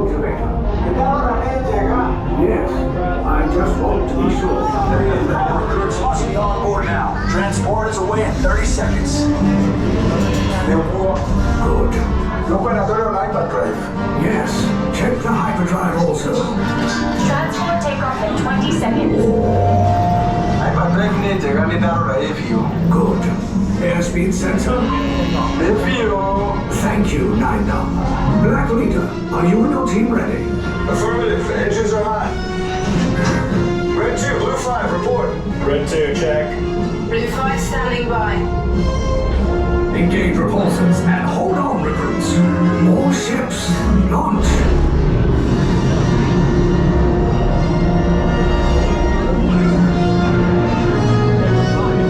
motivator. Yes, I just want to be sure. Recruits must be on board now. Transport is away in 30 seconds. Good. L'operatore on hyperdrive. Yes, check the hyperdrive also. Transport takeoff in 20 seconds. Hyperdrive ne llegare da ora review. Good. Airspeed sensor. Review. Thank you, Nina. Black Leader, are you and your team ready? Affirmative. Engines are hot. Red 2, Blue 5, report. Red 2, check. Blue 5 standing by. Engage repulsors and hold on, recruits. More ships. Launch.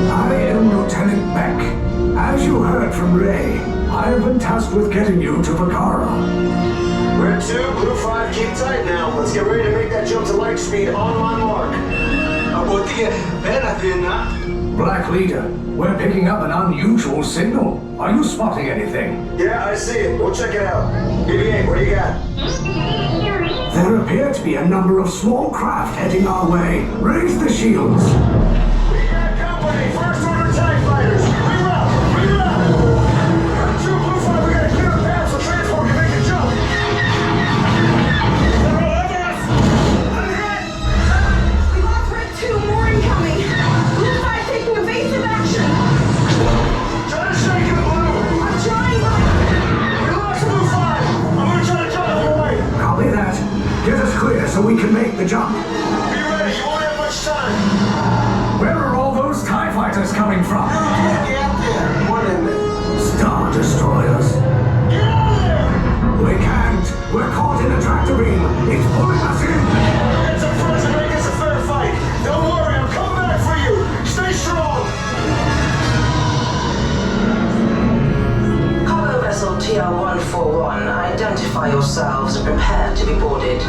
I am Lieutenant Beck. As you heard from Ray, I have been tasked with getting you to Vakara. Red 2, Blue 5, keep tight now. Let's get ready to make that jump to light speed on my mark. Black Leader, we're picking up an unusual signal. Are you spotting anything? Yeah, I see it. We'll check it out. BB-8, what do you got? There appear to be a number of small craft heading our way. Raise the shields. We got company. First order TIE fighters. Reroute. Red 2, Blue 5, we got a clear path so transport can make a jump. We lost Red 2, more incoming. Blue 5 taking evasive action. Try to shake it, Blue. I'm trying, but We lost Blue 5. I'm gonna try to drive it away. Copy that. Get us clear so we can make the jump. Be ready. You won't have much time. Where are all those TIE fighters coming from? Get out there. What in it? Star Destroyers. Get out of there. We can't. We're caught in a tractor beam. It's pulling us in. It's a front to make this a fair fight. Don't worry, I'm coming back for you. Stay strong. Cargo vessel TR-141, identify yourselves and prepare to be boarded.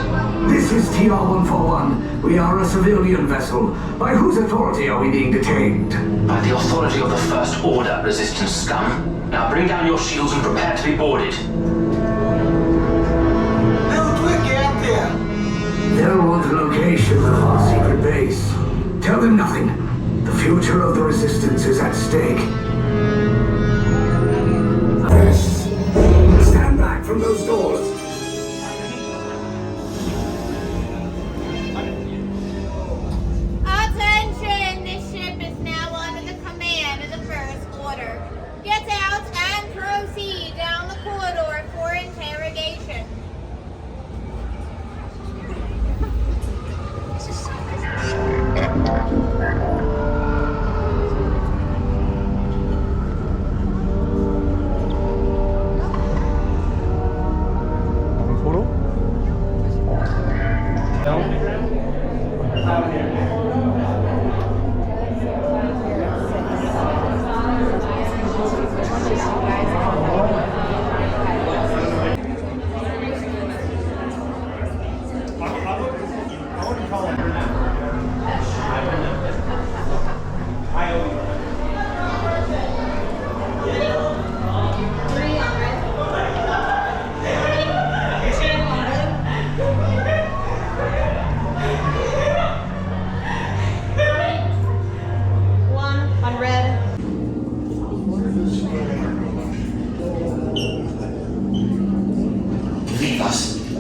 This is TR-141. We are a civilian vessel. By whose authority are we being detained? By the authority of the First Order, Resistance scum. Now bring down your shields and prepare to be boarded. Little Twig, get out there. They'll want the location of our secret base. Tell them nothing. The future of the Resistance is at stake. Stand back from those doors. Attention! This ship is now under the command of the First Order. Get out and proceed down the corridor for interrogation.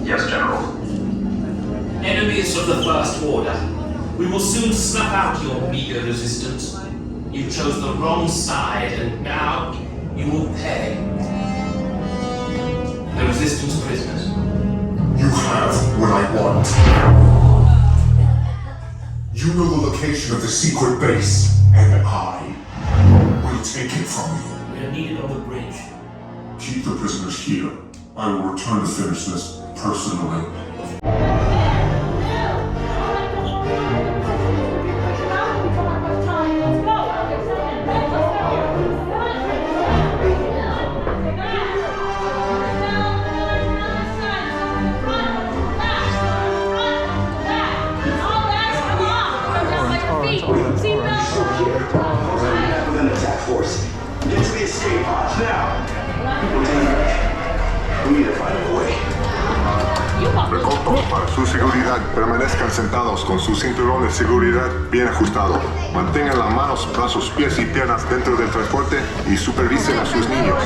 Yes, General. Enemies of the First Order, we will soon snuff out your meager resistance. You chose the wrong side, and now you will pay. The Resistance prisoners. You have what I want. You know the location of the secret base, and I will take it from you. We are needed on the bridge. Keep the prisoners here. I will return to finish this personally. Within the attack force. Get to the escape pods now. We need to find a way. You Para su seguridad, permanezcan sentados con su cinturón de seguridad bien ajustado. Mantengan las manos, brazos, pies y piernas dentro del transporte y supervisen a sus niños.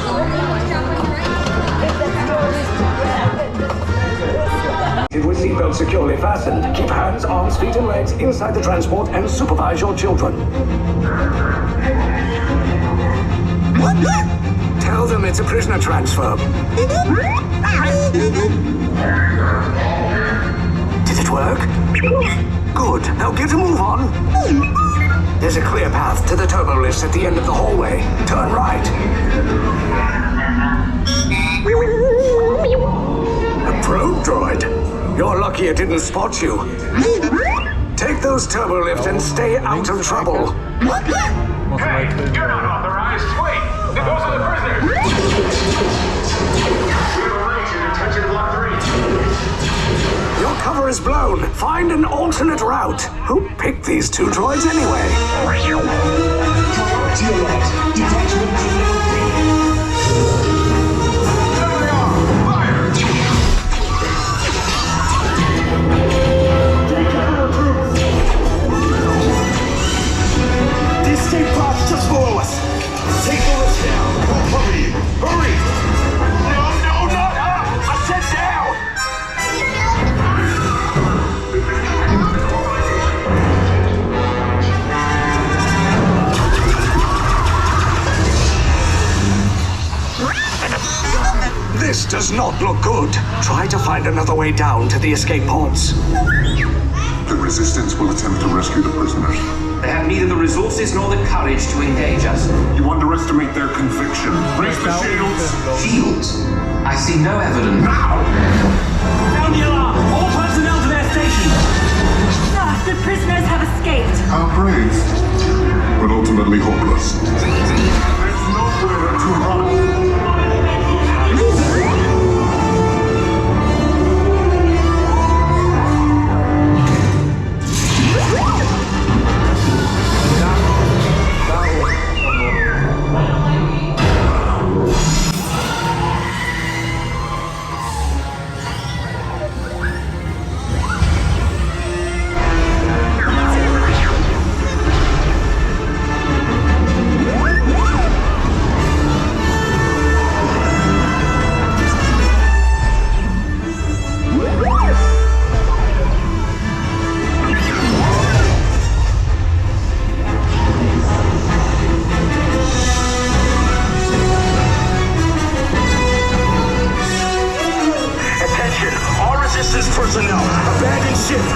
With seatbelt securely fastened, keep hands, arms, feet and legs inside the transport and supervise your children. Tell them it's a prisoner transfer. Did it work? Good. Now get a move on. There's a clear path to the turbo lifts at the end of the hallway. Turn right. A probe droid. You're lucky it didn't spot you. Take those turbo lifts and stay out of trouble. Hey, you're not authorized. Wait, those are the prisoners. We have a range in detention block 3. Your cover is blown. Find an alternate route. Who picked these two droids anyway? The escape pod's just below us. Take the lift down. Hurry! Hurry! No, not up! I said down! This does not look good. Try to find another way down to the escape pods. The Resistance will attempt to rescue the prisoners. They have neither the resources nor the courage to engage us. You underestimate their conviction. Raise the shields! Shields? I see no evidence. Now! Sound the alarm! All personnel to their stations! Sir, the prisoners have escaped. How brave, but ultimately hopeless. There's nowhere to run. Personnel, abandon ship. I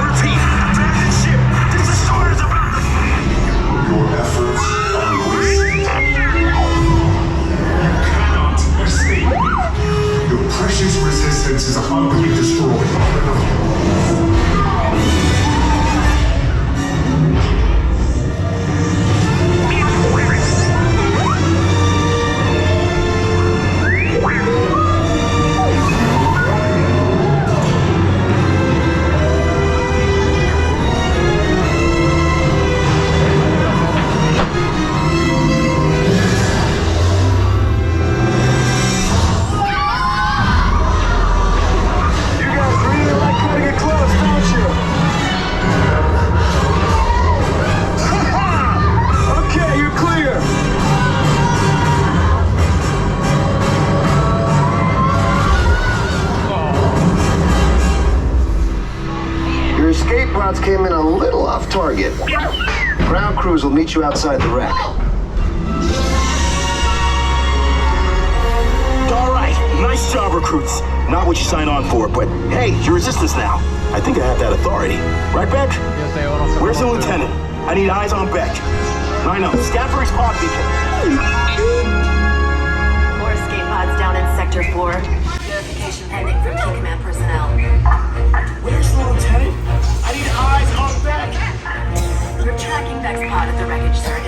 repeat, abandon ship. This destroyer is about to... Your efforts are wasted. You cannot escape me. Your precious resistance is about to be destroyed. Came in a little off target. Ground crews will meet you outside the wreck. All right, nice job, recruits. Not what you signed on for, but hey, you're resistance now. I think I have that authority. Right, Beck? Where's the lieutenant? I need eyes on Beck. I know. Scan for his pod beacon. More escape pods down in Sector 4. Verification pending from T-Command personnel. Where's the lieutenant? I need eyes on Beck. We're tracking Beck's pod at the wreckage, sir.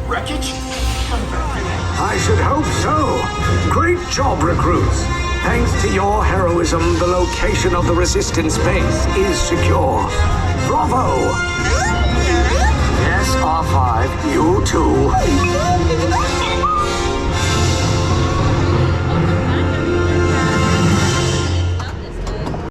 Wreckage? I should hope so. Great job, recruits. Thanks to your heroism, the location of the Resistance base is secure. Bravo! Yes, R5, you too.